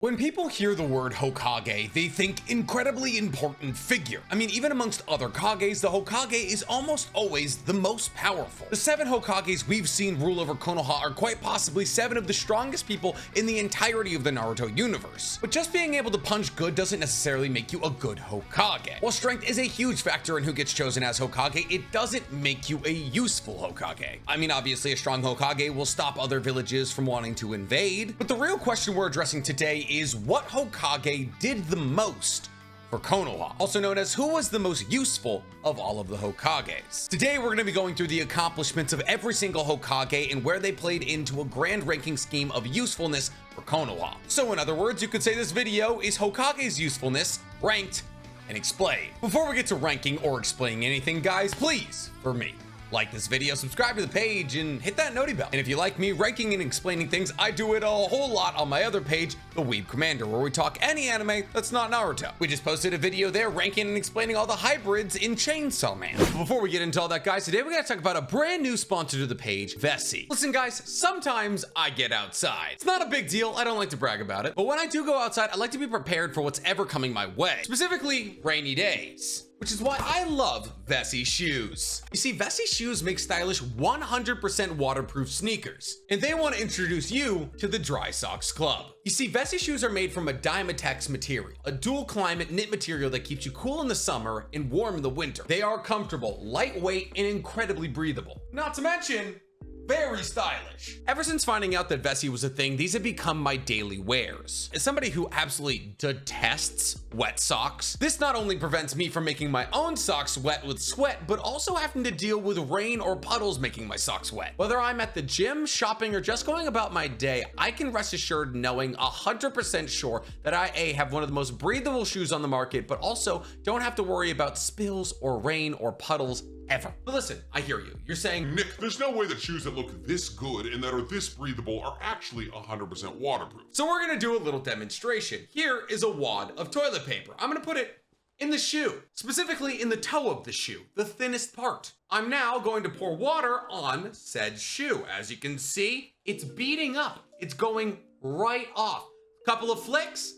When people hear the word Hokage, they think incredibly important figure. I mean, even amongst other Kages, the Hokage is almost always the most powerful. The 7 Hokages we've seen rule over Konoha are quite possibly 7 of the strongest people in the entirety of the Naruto universe. But just being able to punch good doesn't necessarily make you a good Hokage. While strength is a huge factor in who gets chosen as Hokage, it doesn't make you a useful Hokage. I mean, obviously a strong Hokage will stop other villages from wanting to invade, but the real question we're addressing today is what Hokage did the most for Konoha, also known as who was the most useful of all of the Hokages. Today we're going to be going through the accomplishments of every single Hokage and where they played into a grand ranking scheme of usefulness for Konoha. So in other words, you could say this video is Hokage's usefulness ranked and explained. Before we get to ranking or explaining anything, guys, please, for me, like this video, subscribe to the page, and hit that noti bell. And if you like me ranking and explaining things, I do it a whole lot on my other page, The Weeb Commander, where we talk any anime that's not Naruto. We just posted a video there ranking and explaining all the hybrids in Chainsaw Man. But before we get into all that, guys, today we're gonna talk about a brand new sponsor to the page, Vessi. Listen, guys, sometimes I get outside. It's not a big deal, I don't like to brag about it, but when I do go outside, I like to be prepared for what's ever coming my way, specifically rainy days. Which is why I love Vessi shoes. You see, Vessi shoes make stylish 100% waterproof sneakers, and they want to introduce you to the Dry Socks Club. You see, Vessi shoes are made from a Dymatex material, a dual climate knit material that keeps you cool in the summer and warm in the winter. They are comfortable, lightweight, and incredibly breathable. Not to mention, very stylish. Ever since finding out that Vessi was a thing, these have become my daily wears. As somebody who absolutely detests wet socks, this not only prevents me from making my own socks wet with sweat, but also having to deal with rain or puddles making my socks wet. Whether I'm at the gym, shopping, or just going about my day, I can rest assured knowing 100% sure that I have one of the most breathable shoes on the market, but also don't have to worry about spills or rain or puddles ever. But listen, I hear you. You're saying, Nick, there's no way that shoes that look this good and that are this breathable are actually 100% waterproof. so we're gonna do a little demonstration. Here is a wad of toilet paper. I'm gonna put it in the shoe, specifically in the toe of the shoe, the thinnest part. I'm now going to pour water on said shoe. As you can see, it's beating up. It's going right off. Couple of flicks,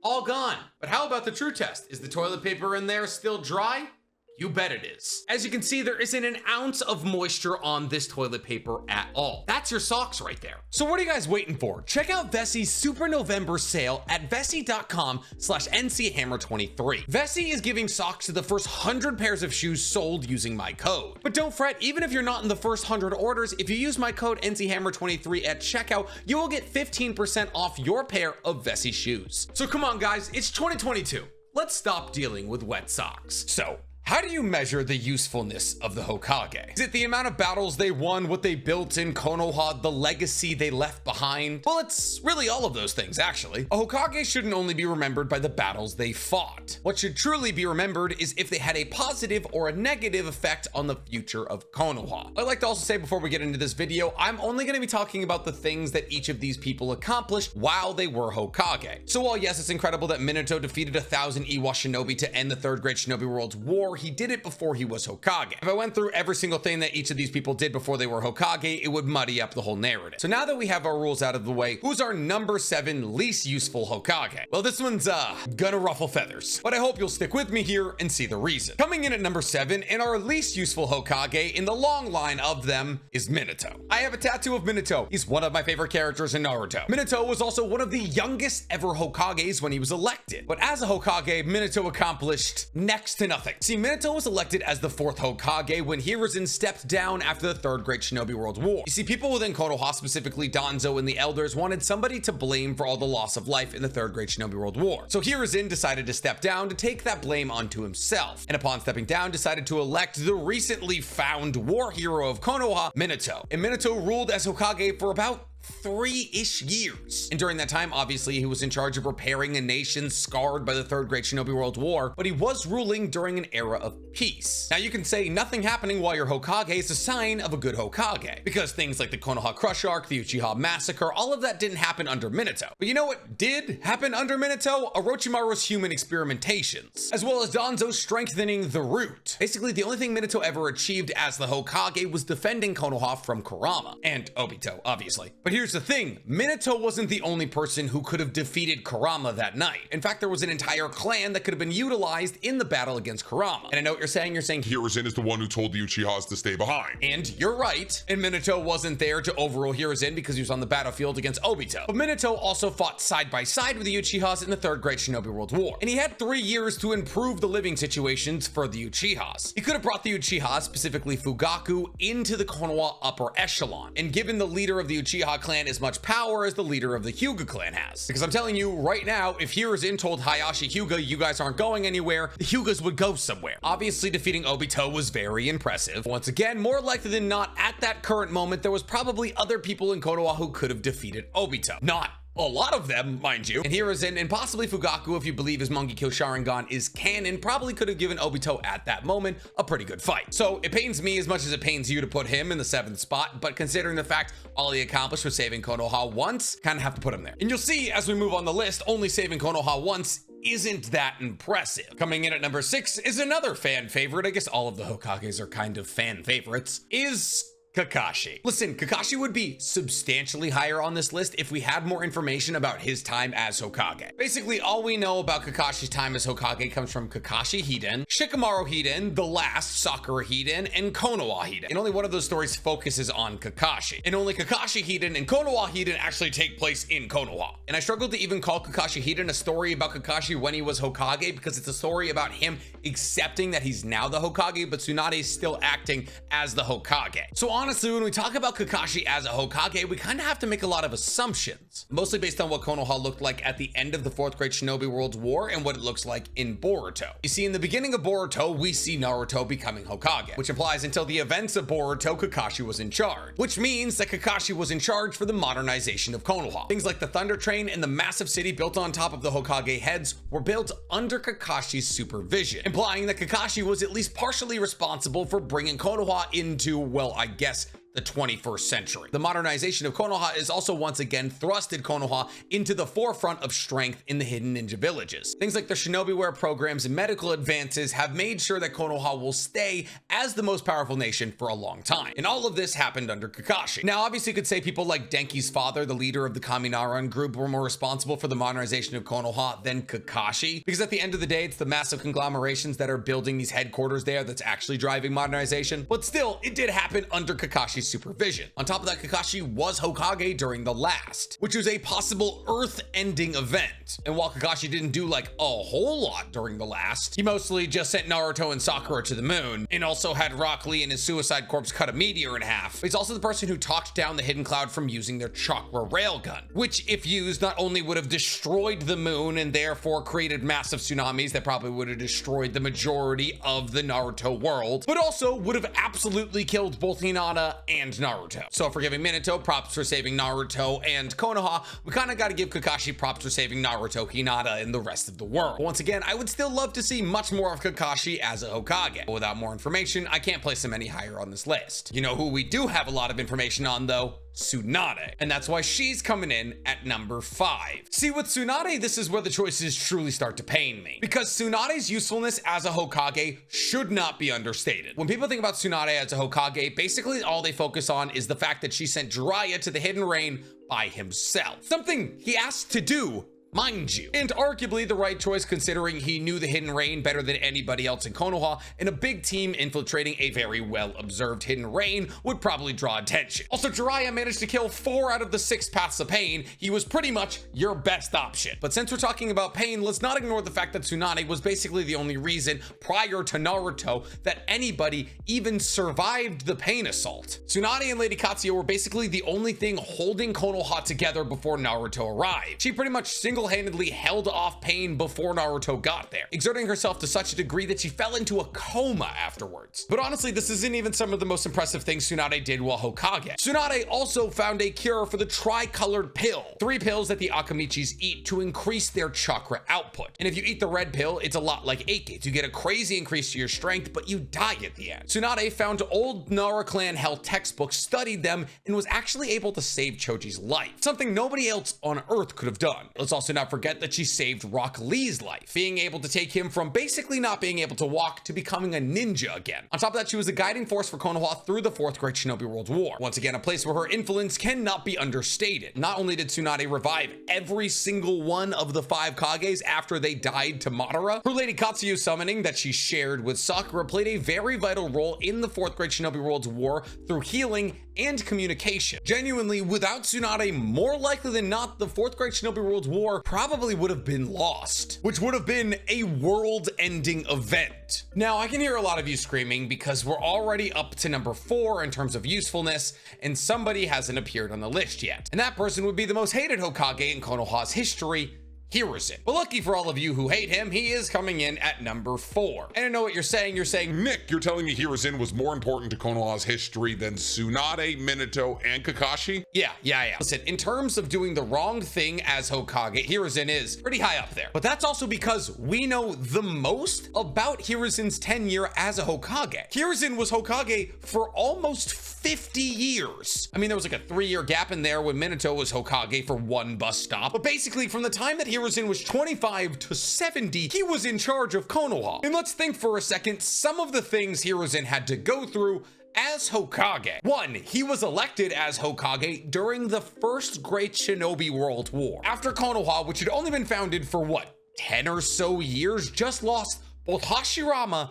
all gone. But how about the true test? Is the toilet paper in there still dry? You bet it is. As you can see, there isn't an ounce of moisture on this toilet paper at all. That's your socks right there. So what are you guys waiting for? Check out Vessi's Super November sale at vessi.com/nchammer23. Vessi is giving socks to the first 100 pairs of shoes sold using my code. But don't fret, even if you're not in the first 100 orders, if you use my code nchammer23 at checkout, you will get 15% off your pair of Vessi shoes. So come on, guys, it's 2022. Let's stop dealing with wet socks. So, how do you measure the usefulness of the Hokage? Is it the amount of battles they won, what they built in Konoha, the legacy they left behind? Well, it's really all of those things, actually. A Hokage shouldn't only be remembered by the battles they fought. What should truly be remembered is if they had a positive or a negative effect on the future of Konoha. I'd like to also say before we get into this video, I'm only going to be talking about the things that each of these people accomplished while they were Hokage. So while yes, it's incredible that Minato defeated 1,000 Iwa shinobi to end the Third Great Shinobi World's war, he did it before he was Hokage. If I went through every single thing that each of these people did before they were Hokage, it would muddy up the whole narrative. So now that we have our rules out of the way, who's our number 7 least useful Hokage? Well, this one's gonna ruffle feathers, but I hope you'll stick with me here and see the reason. Coming in at number 7 and our least useful Hokage in the long line of them is Minato. I have a tattoo of Minato. He's one of my favorite characters in Naruto. Minato was also one of the youngest ever Hokages when he was elected, but as a Hokage, Minato accomplished next to nothing. See, Minato was elected as the 4th Hokage when Hiruzen stepped down after the Third Great Shinobi World War. You see, people within Konoha, specifically Danzo and the elders, wanted somebody to blame for all the loss of life in the Third Great Shinobi World War. So Hiruzen decided to step down to take that blame onto himself, and upon stepping down, decided to elect the recently found war hero of Konoha, Minato. And Minato ruled as Hokage for about 3-ish years. And during that time, obviously, he was in charge of repairing a nation scarred by the Third Great Shinobi World War, but he was ruling during an era of peace. Now, you can say nothing happening while you're Hokage is a sign of a good Hokage, because things like the Konoha Crush Arc, the Uchiha Massacre, all of that didn't happen under Minato. But you know what did happen under Minato? Orochimaru's human experimentations, as well as Danzo strengthening the root. Basically, the only thing Minato ever achieved as the Hokage was defending Konoha from Kurama, and Obito, obviously. But here's the thing, Minato wasn't the only person who could have defeated Kurama that night. In fact, there was an entire clan that could have been utilized in the battle against Kurama. And I know what you're saying Hiruzen is the one who told the Uchihas to stay behind. and you're right, and Minato wasn't there to overrule Hiruzen because he was on the battlefield against Obito. But Minato also fought side by side with the Uchihas in the Third Great Shinobi World War, and he had 3 years to improve the living situations for the Uchihas. He could have brought the Uchihas, specifically Fugaku, into the Konoha upper echelon, and given the leader of the Uchiha clan as much power as the leader of the Hyuga clan has. Because I'm telling you right now, if Hiruzen told Hayashi Hyuga, you guys aren't going anywhere, the Hyugas would go somewhere. Obviously, defeating Obito was very impressive. Once again, more likely than not, at that current moment, there was probably other people in Konoha who could have defeated Obito. Not a lot of them, mind you. And Hiruzen and possibly Fugaku, if you believe his Mangekyo Sharingan is canon, probably could have given Obito at that moment a pretty good fight. So it pains me as much as it pains you to put him in the 7th spot, but considering the fact all he accomplished was saving Konoha once, kind of have to put him there. And you'll see as we move on the list, only saving Konoha once isn't that impressive. Coming in at number 6 is another fan favorite. I guess all of the Hokages are kind of fan favorites, is Kakashi. Listen, Kakashi would be substantially higher on this list if we had more information about his time as Hokage. Basically, all we know about Kakashi's time as Hokage comes from Kakashi Hiden, Shikamaru Hiden, the last Sakura Hiden, and Konoha Hiden. And only one of those stories focuses on Kakashi. And only Kakashi Hiden and Konoha Hiden actually take place in Konoha. And I struggle to even call Kakashi Hiden a story about Kakashi when he was Hokage because it's a story about him accepting that he's now the Hokage, but Tsunade is still acting as the Hokage. So honestly, when we talk about Kakashi as a Hokage, we kind of have to make a lot of assumptions, mostly based on what Konoha looked like at the end of the 4th Great Shinobi World War and what it looks like in Boruto. You see, in the beginning of Boruto, we see Naruto becoming Hokage, which implies until the events of Boruto, Kakashi was in charge, which means that Kakashi was in charge for the modernization of Konoha. Things like the Thunder Train and the massive city built on top of the Hokage heads were built under Kakashi's supervision, implying that Kakashi was at least partially responsible for bringing Konoha into, well, I guess, the 21st century. The modernization of Konoha is also once again thrusted Konoha into the forefront of strength in the hidden ninja villages. Things like the Shinobiware programs and medical advances have made sure that Konoha will stay as the most powerful nation for a long time. And all of this happened under Kakashi. Now, obviously you could say people like Denki's father, the leader of the Kaminaran group, were more responsible for the modernization of Konoha than Kakashi, because at the end of the day, it's the massive conglomerations that are building these headquarters there that's actually driving modernization. But still, it did happen under Kakashi's supervision. On top of that, Kakashi was Hokage during the last, which was a possible earth-ending event. And while Kakashi didn't do like a whole lot during the last, he mostly just sent Naruto and Sakura to the moon, and also had Rock Lee and his Suicide Corps cut a meteor in half. He's also the person who talked down the Hidden Cloud from using their chakra railgun, which if used not only would have destroyed the moon and therefore created massive tsunamis that probably would have destroyed the majority of the Naruto world, but also would have absolutely killed both Hinata and Naruto. So for giving Minato props for saving Naruto and Konoha, we kind of got to give Kakashi props for saving Naruto, Hinata, and the rest of the world. But once again, I would still love to see much more of Kakashi as a Hokage. But without more information, I can't place him any higher on this list. You know who we do have a lot of information on though? Tsunade, and that's why she's coming in at number 5. See, with Tsunade, this is where the choices truly start to pain me, because Tsunade's usefulness as a Hokage should not be understated. When people think about Tsunade as a Hokage, basically all they focus on is the fact that she sent Jiraiya to the Hidden Rain by himself, something he asked to do, mind you, and arguably the right choice considering he knew the Hidden Rain better than anybody else in Konoha, and a big team infiltrating a very well-observed Hidden Rain would probably draw attention. Also, Jiraiya managed to kill 4 out of the 6 paths of pain. He was pretty much your best option. But since we're talking about pain, let's not ignore the fact that Tsunade was basically the only reason prior to Naruto that anybody even survived the pain assault. Tsunade and Lady Katsuya were basically the only thing holding Konoha together before Naruto arrived. She pretty much single-handedly held off pain before Naruto got there, exerting herself to such a degree that she fell into a coma afterwards. But honestly, this isn't even some of the most impressive things Tsunade did while Hokage. Tsunade also found a cure for the tri-colored pill, 3 pills that the Akamichis eat to increase their chakra output. And if you eat the red pill, it's a lot like 8 Gates. You get a crazy increase to your strength, but you die at the end. Tsunade found old Nara clan health textbooks, studied them, and was actually able to save Choji's life, something nobody else on Earth could have done. Let's also not forget that she saved Rock Lee's life, being able to take him from basically not being able to walk to becoming a ninja again. On top of that, she was a guiding force for Konoha through the Fourth Great Shinobi World War. Once again, a place where her influence cannot be understated. Not only did Tsunade revive every single one of the 5 Kages after they died to Madara, her Lady Katsuyu summoning that she shared with Sakura played a very vital role in the Fourth Great Shinobi World War through healing and communication. Genuinely, without Tsunade, more likely than not, the Fourth Great Shinobi World War probably would have been lost, which would have been a world-ending event. Now, I can hear a lot of you screaming because we're already up to number 4 in terms of usefulness, and somebody hasn't appeared on the list yet. And that person would be the most hated Hokage in Konoha's history, Hiruzen. But lucky for all of you who hate him, he is coming in at number 4. And I know what you're saying. You're saying, Nick, you're telling me Hiruzen was more important to Konoha's history than Tsunade, Minato, and Kakashi? Yeah. Listen, in terms of doing the wrong thing as Hokage, Hiruzen is pretty high up there. But that's also because we know the most about Hiruzen's tenure as a Hokage. Hiruzen was Hokage for almost 50 years. I mean, there was like a 3-year gap in there when Minato was Hokage for 1 bus stop. But basically, from the time that Hiruzen was 25 to 70, he was in charge of Konoha. And let's think for a second, some of the things Hiruzen had to go through as Hokage. 1, he was elected as Hokage during the First Great Shinobi World War. After Konoha, which had only been founded for what, 10 or so years, just lost both Hashirama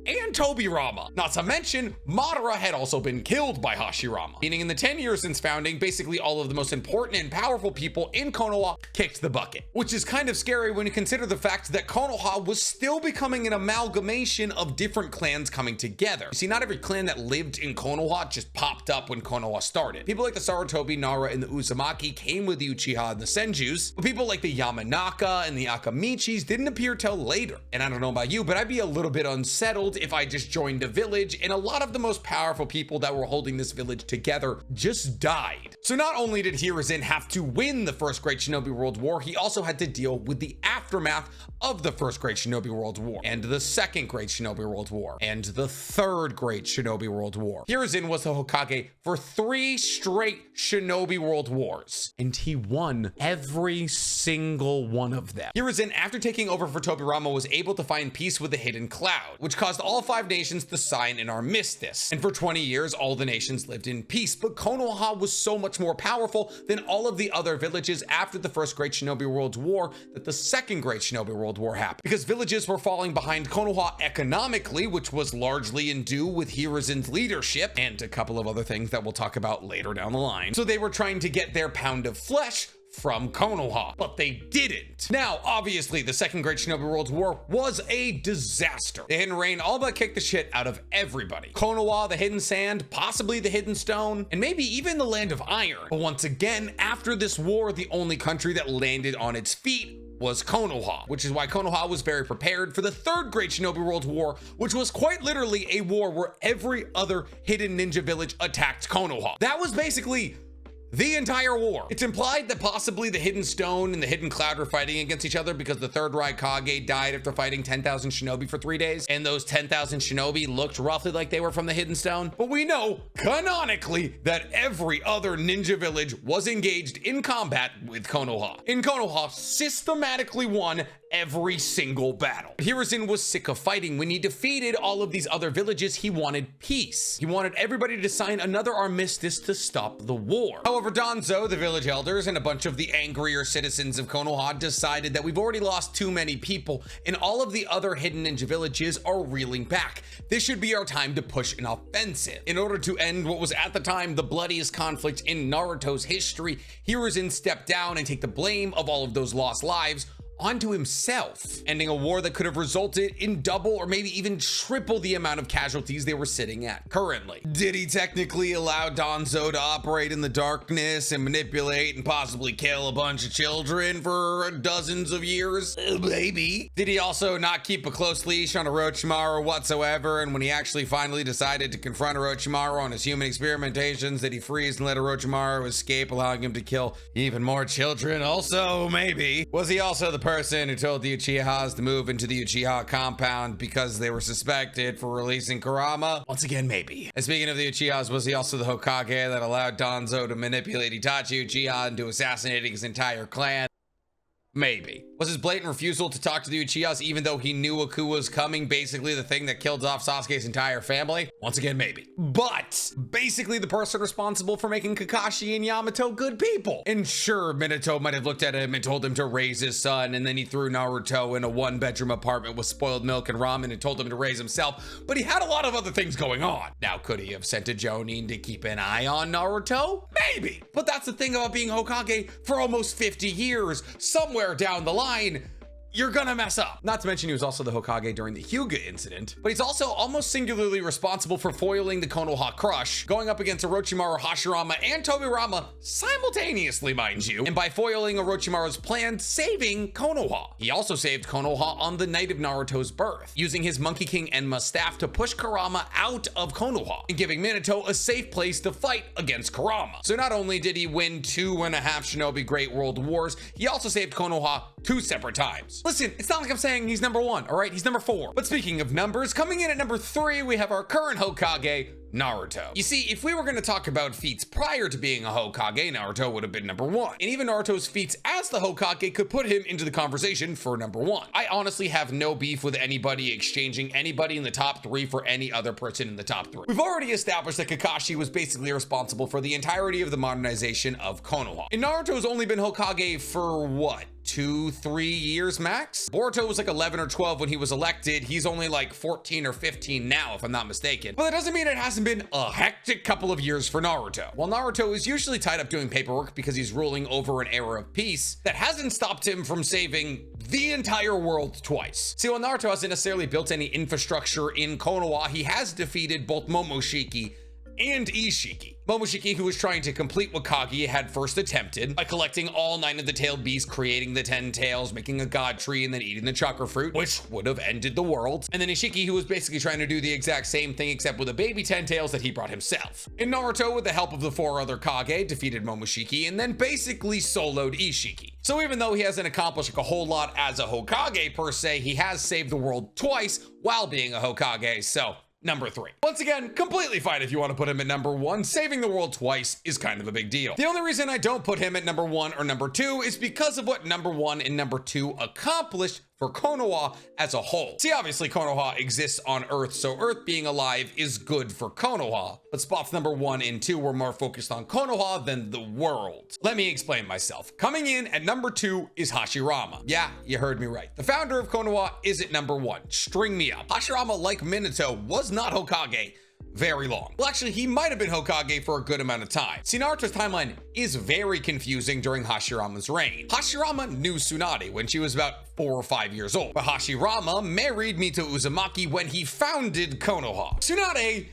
and Tobirama. Not to mention, Madara had also been killed by Hashirama. Meaning in the 10 years since founding, basically all of the most important and powerful people in Konoha kicked the bucket. Which is kind of scary when you consider the fact that Konoha was still becoming an amalgamation of different clans coming together. You see, not every clan that lived in Konoha just popped up when Konoha started. People like the Sarutobi, Nara, and the Uzumaki came with the Uchiha and the Senjus, but people like the Yamanaka and the Akamichis didn't appear till later. And I don't know about you, but I'd be a little bit unsettled if I just joined a village and a lot of the most powerful people that were holding this village together just died. So not only did Hiruzen have to win the First Great Shinobi World War, he also had to deal with the aftermath of the First Great Shinobi World War, and the Second Great Shinobi World War, and the Third Great Shinobi World War. Hiruzen was the Hokage for 3 straight Shinobi World Wars, and he won every single one of them. Hiruzen, after taking over for Tobirama, was able to find peace with the Hidden Cloud, which caused all 5 nations to sign an armistice. And for 20 years, all the nations lived in peace, but Konoha was so much more powerful than all of the other villages after the First Great Shinobi World War that the Second Great Shinobi World War happened. Because villages were falling behind Konoha economically, which was largely in due with Hiruzen's leadership and a couple of other things that we'll talk about later down the line. So they were trying to get their pound of flesh from Konoha, but they didn't. Now, obviously, the Second Great Shinobi World War was a disaster. The Hidden Rain all but kicked the shit out of everybody. Konoha, the Hidden Sand, possibly the Hidden Stone, and maybe even the Land of Iron. But once again, after this war, the only country that landed on its feet was Konoha, which is why Konoha was very prepared for the Third Great Shinobi World War, which was quite literally a war where every other hidden ninja village attacked Konoha. That was basically the entire war. It's implied that possibly the Hidden Stone and the Hidden Cloud were fighting against each other because the Third Raikage died after fighting 10,000 shinobi for 3 days, and those 10,000 shinobi looked roughly like they were from the Hidden Stone. But we know canonically that every other ninja village was engaged in combat with Konoha. And Konoha systematically won every single battle. Hiruzen was sick of fighting. When he defeated all of these other villages, he wanted peace. He wanted everybody to sign another armistice to stop the war. However, Danzo, the village elders, and a bunch of the angrier citizens of Konoha decided that we've already lost too many people, and all of the other hidden ninja villages are reeling back. This should be our time to push an offensive. In order to end what was at the time the bloodiest conflict in Naruto's history, Hiruzen stepped down and take the blame of all of those lost lives onto himself, ending a war that could have resulted in double or maybe even triple the amount of casualties they were sitting at currently. Did he technically allow Danzo to operate in the darkness and manipulate and possibly kill a bunch of children for dozens of years? Maybe. Did he also not keep a close leash on Orochimaru whatsoever, and when he actually finally decided to confront Orochimaru on his human experimentations, did he freeze and let Orochimaru escape, allowing him to kill even more children? Also, maybe. Was he also the person who told the Uchihas to move into the Uchiha compound because they were suspected for releasing Kurama? Once again, maybe. And speaking of the Uchihas, was he also the Hokage that allowed Danzo to manipulate Itachi Uchiha into assassinating his entire clan? Maybe. Was his blatant refusal to talk to the Uchihas even though he knew a coup was coming basically the thing that killed off Sasuke's entire family? Once again, maybe. But basically the person responsible for making Kakashi and Yamato good people. And sure, Minato might have looked at him and told him to raise his son, and then he threw Naruto in a one-bedroom apartment with spoiled milk and ramen and told him to raise himself, but he had a lot of other things going on. Now, could he have sent a Jonin to keep an eye on Naruto? Maybe. But that's the thing about being Hokage for almost 50 years. Somewhere down the line, you're gonna mess up. Not to mention he was also the Hokage during the Hyuga incident, but he's also almost singularly responsible for foiling the Konoha crush, going up against Orochimaru, Hashirama, and Tobirama simultaneously, mind you, and by foiling Orochimaru's plan, saving Konoha. He also saved Konoha on the night of Naruto's birth, using his Monkey King Enma staff to push Kurama out of Konoha, and giving Minato a safe place to fight against Kurama. So not only did he win 2.5 Shinobi Great World Wars, he also saved Konoha 2 separate times. Listen, it's not like I'm saying he's number 1, all right? He's number 4. But speaking of numbers, coming in at number 3, we have our current Hokage, Naruto. You see, if we were going to talk about feats prior to being a Hokage, Naruto would have been number 1. And even Naruto's feats as the Hokage could put him into the conversation for number 1. I honestly have no beef with anybody exchanging anybody in the top 3 for any other person in the top 3. We've already established that Kakashi was basically responsible for the entirety of the modernization of Konoha. And Naruto's only been Hokage for what? 2-3 years max? Boruto was like 11 or 12 when he was elected. He's only like 14 or 15 now, if I'm not mistaken. But that doesn't mean it hasn't been a hectic couple of years for Naruto. While Naruto is usually tied up doing paperwork because he's ruling over an era of peace, that hasn't stopped him from saving the entire world twice. See, while Naruto hasn't necessarily built any infrastructure in Konoha, he has defeated both Momoshiki and Ishiki. Momoshiki, who was trying to complete what Kage had first attempted by collecting all 9 of the tailed beasts, creating the 10 tails, making a god tree, and then eating the chakra fruit, which would have ended the world. And then Ishiki, who was basically trying to do the exact same thing except with a baby 10 tails that he brought himself. And Naruto, with the help of the 4 other Kage, defeated Momoshiki and then basically soloed Ishiki. So even though he hasn't accomplished like a whole lot as a Hokage per se, he has saved the world twice while being a Hokage, so number 3. Once again, completely fine if you want to put him at number 1. Saving the world twice is kind of a big deal. The only reason I don't put him at number 1 or number 2 is because of what number 1 and number 2 accomplished for Konoha as a whole. See, obviously Konoha exists on Earth, so Earth being alive is good for Konoha, but spots number 1 and 2 were more focused on Konoha than the world. Let me explain myself. Coming in at number 2 is Hashirama. Yeah, you heard me right. The founder of Konoha is at number 1. String me up. Hashirama, like Minato, was not Hokage very long. Well, actually, he might have been Hokage for a good amount of time. See, Naruto's timeline is very confusing during Hashirama's reign. Hashirama knew Tsunade when she was about 4 or 5 years old, but Hashirama married Mito Uzumaki when he founded Konoha. Tsunade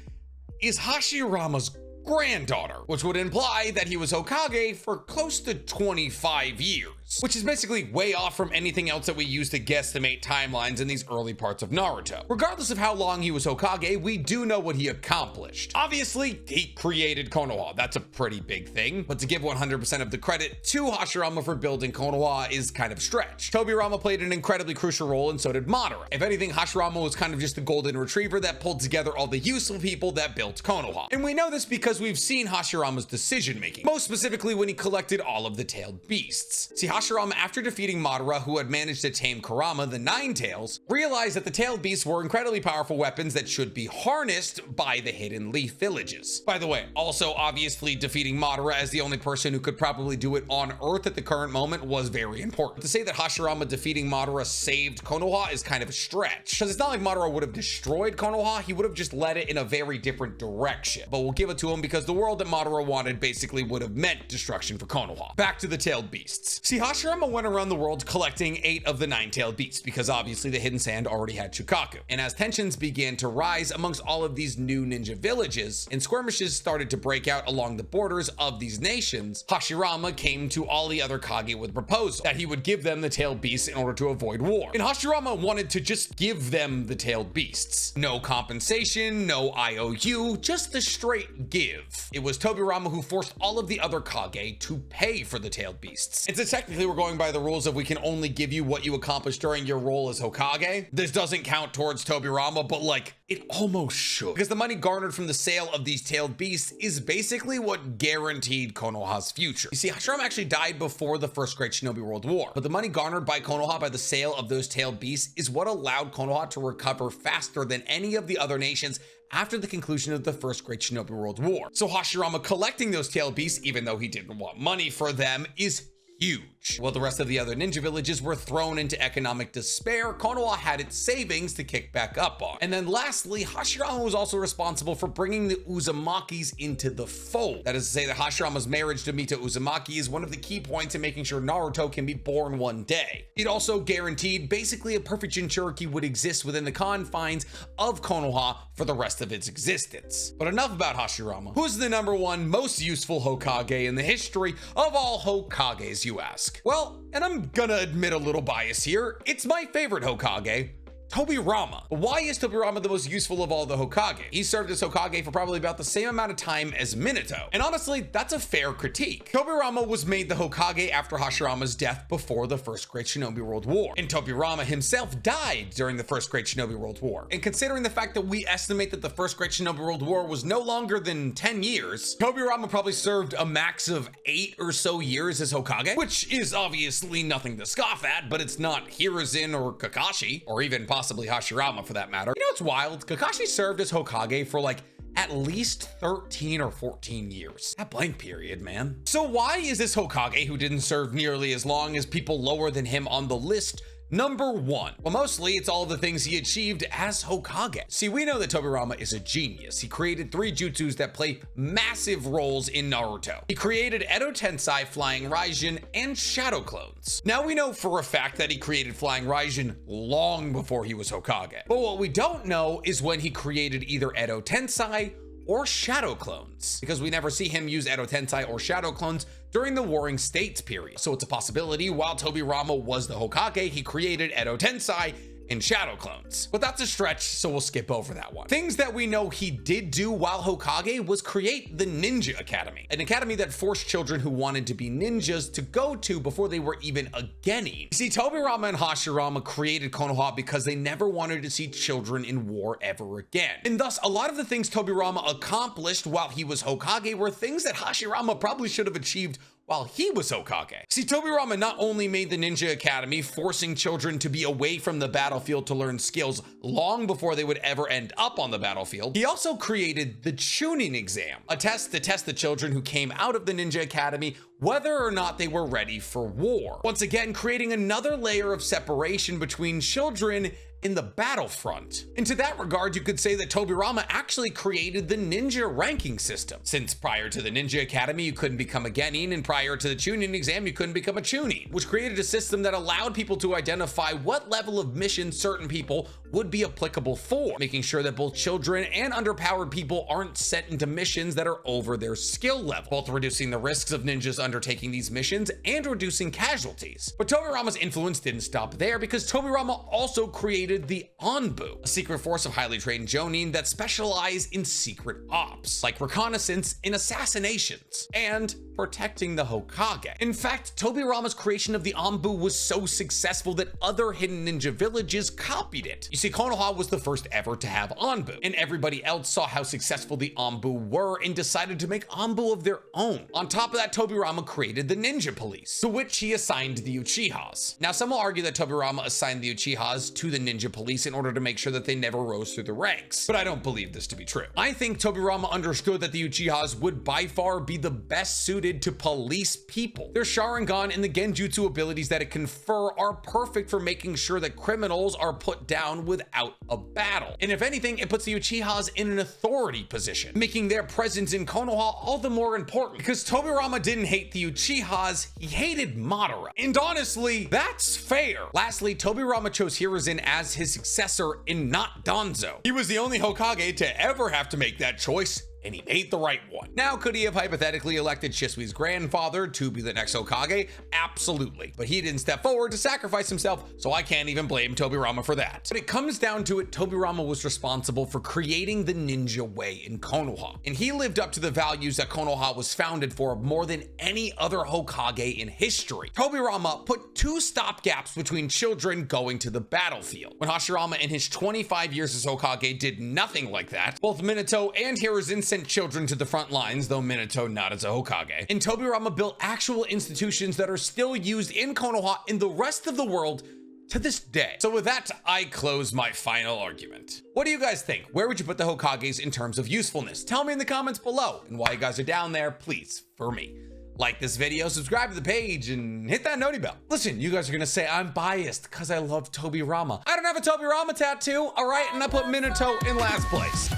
is Hashirama's granddaughter, which would imply that he was Hokage for close to 25 years, which is basically way off from anything else that we use to guesstimate timelines in these early parts of Naruto. Regardless of how long he was Hokage, we do know what he accomplished. Obviously, he created Konoha. That's a pretty big thing, but to give 100% of the credit to Hashirama for building Konoha is kind of stretch. Tobirama played an incredibly crucial role, and so did Madara. If anything, Hashirama was kind of just the golden retriever that pulled together all the useful people that built Konoha. And we know this because we've seen Hashirama's decision making, most specifically when he collected all of the tailed beasts. See, Hashirama, after defeating Madara, who had managed to tame Kurama, the 9 tails, realized that the tailed beasts were incredibly powerful weapons that should be harnessed by the hidden leaf villages. By the way, also obviously defeating Madara as the only person who could probably do it on Earth at the current moment was very important. To say that Hashirama defeating Madara saved Konoha is kind of a stretch, because it's not like Madara would have destroyed Konoha, he would have just led it in a very different direction. But we'll give it to him because the world that Madara wanted basically would have meant destruction for Konoha. Back to the tailed beasts. See, Hashirama went around the world collecting 8 of the 9 tailed beasts because obviously the hidden sand already had Shukaku. And as tensions began to rise amongst all of these new ninja villages and skirmishes started to break out along the borders of these nations, Hashirama came to all the other Kage with a proposal that he would give them the tailed beasts in order to avoid war. And Hashirama wanted to just give them the tailed beasts. No compensation, no IOU, just a straight give. It was Tobirama who forced all of the other Kage to pay for the tailed beasts. And to technically technically we're going by the rules of we can only give you what you accomplished during your role as Hokage. This doesn't count towards Tobirama, but like, it almost should. Because the money garnered from the sale of these tailed beasts is basically what guaranteed Konoha's future. You see, Hashirama actually died before the First Great Shinobi World War, but the money garnered by Konoha by the sale of those tailed beasts is what allowed Konoha to recover faster than any of the other nations after the conclusion of the First Great Shinobi World War. So Hashirama collecting those tailed beasts, even though he didn't want money for them, is huge. While the rest of the other ninja villages were thrown into economic despair, Konoha had its savings to kick back up on. And then lastly, Hashirama was also responsible for bringing the Uzumakis into the fold. That is to say that Hashirama's marriage to Mita Uzumaki is one of the key points in making sure Naruto can be born one day. It also guaranteed basically a perfect Jinchuriki would exist within the confines of Konoha for the rest of its existence. But enough about Hashirama. Who's the #1 most useful Hokage in the history of all Hokages, you ask? Well, and I'm gonna admit a little bias here, it's my favorite Hokage, Tobirama. But why is Tobirama the most useful of all the Hokage? He served as Hokage for probably about the same amount of time as Minato. And honestly, that's a fair critique. Tobirama was made the Hokage after Hashirama's death before the First Great Shinobi World War. And Tobirama himself died during the First Great Shinobi World War. And considering the fact that we estimate that the First Great Shinobi World War was no longer than 10 years, Tobirama probably served a max of 8 or so years as Hokage, which is obviously nothing to scoff at, but it's not Hiruzen or Kakashi, or even possibly Hashirama for that matter. You know what's wild? Kakashi served as Hokage for like at least 13 or 14 years. That blank period, man. So why is this Hokage, who didn't serve nearly as long as people lower than him on the list, #1? Well, mostly it's all of the things he achieved as Hokage. See, we know that Tobirama is a genius. He created 3 jutsus that play massive roles in Naruto. He created Edo Tensai, Flying Raijin, and Shadow Clones. Now we know for a fact that he created Flying Raijin long before he was Hokage. But what we don't know is when he created either Edo Tensai or Shadow Clones, because we never see him use Edo Tensai or Shadow Clones during the Warring States period. So it's a possibility while Tobirama was the Hokage, he created Edo Tensai and Shadow Clones. But that's a stretch, so we'll skip over that one. Things that we know he did do while Hokage was create the Ninja Academy, an academy that forced children who wanted to be ninjas to go to before they were even a genin. You see, Tobirama and Hashirama created Konoha because they never wanted to see children in war ever again. And thus, a lot of the things Tobirama accomplished while he was Hokage were things that Hashirama probably should have achieved while he was Hokage. See, Tobirama not only made the Ninja Academy, forcing children to be away from the battlefield to learn skills long before they would ever end up on the battlefield, he also created the Chunin exam, a test to test the children who came out of the Ninja Academy whether or not they were ready for war. Once again, creating another layer of separation between children in the battlefront. And to that regard, you could say that Tobirama actually created the ninja ranking system, since prior to the Ninja Academy, you couldn't become a genin, and prior to the Chunin exam, you couldn't become a chunin, which created a system that allowed people to identify what level of mission certain people would be applicable for, making sure that both children and underpowered people aren't sent into missions that are over their skill level, both reducing the risks of ninjas undertaking these missions and reducing casualties. But Tobirama's influence didn't stop there, because Tobirama also created the Anbu, a secret force of highly trained jonin that specialize in secret ops, like reconnaissance and assassinations, and protecting the Hokage. In fact, Tobirama's creation of the Anbu was so successful that other hidden ninja villages copied it. You see, Konoha was the first ever to have Anbu, and everybody else saw how successful the Anbu were and decided to make Anbu of their own. On top of that, Tobirama created the Ninja Police, to which he assigned the Uchihas. Now, some will argue that Tobirama assigned the Uchihas to the Ninja Police in order to make sure that they never rose through the ranks, but I don't believe this to be true. I think Tobirama understood that the Uchihas would by far be the best suited to police people. Their Sharingan and the Genjutsu abilities that it confer are perfect for making sure that criminals are put down without a battle. And if anything, it puts the Uchihas in an authority position, making their presence in Konoha all the more important, because Tobirama didn't hate the Uchihas, he hated Madara. And honestly, that's fair. Lastly, Tobirama chose Hiruzen as his successor and not Danzo. He was the only Hokage to ever have to make that choice, and he made the right one. Now, could he have hypothetically elected Shisui's grandfather to be the next Hokage? Absolutely. But he didn't step forward to sacrifice himself, so I can't even blame Tobirama for that. When it comes down to it, Tobirama was responsible for creating the ninja way in Konoha, and he lived up to the values that Konoha was founded for more than any other Hokage in history. Tobirama put 2 stopgaps between children going to the battlefield. When Hashirama in his 25 years as Hokage did nothing like that, both Minato and Hiruzen sent children to the front lines, though Minato not as a Hokage. And Tobirama built actual institutions that are still used in Konoha in the rest of the world to this day. So with that, I close my final argument. What do you guys think? Where would you put the Hokages in terms of usefulness? Tell me in the comments below. And while you guys are down there, please, for me, like this video, subscribe to the page, and hit that noti bell. Listen, you guys are gonna say I'm biased because I love Tobirama. I don't have a Tobirama tattoo, all right? And I put Minato in last place.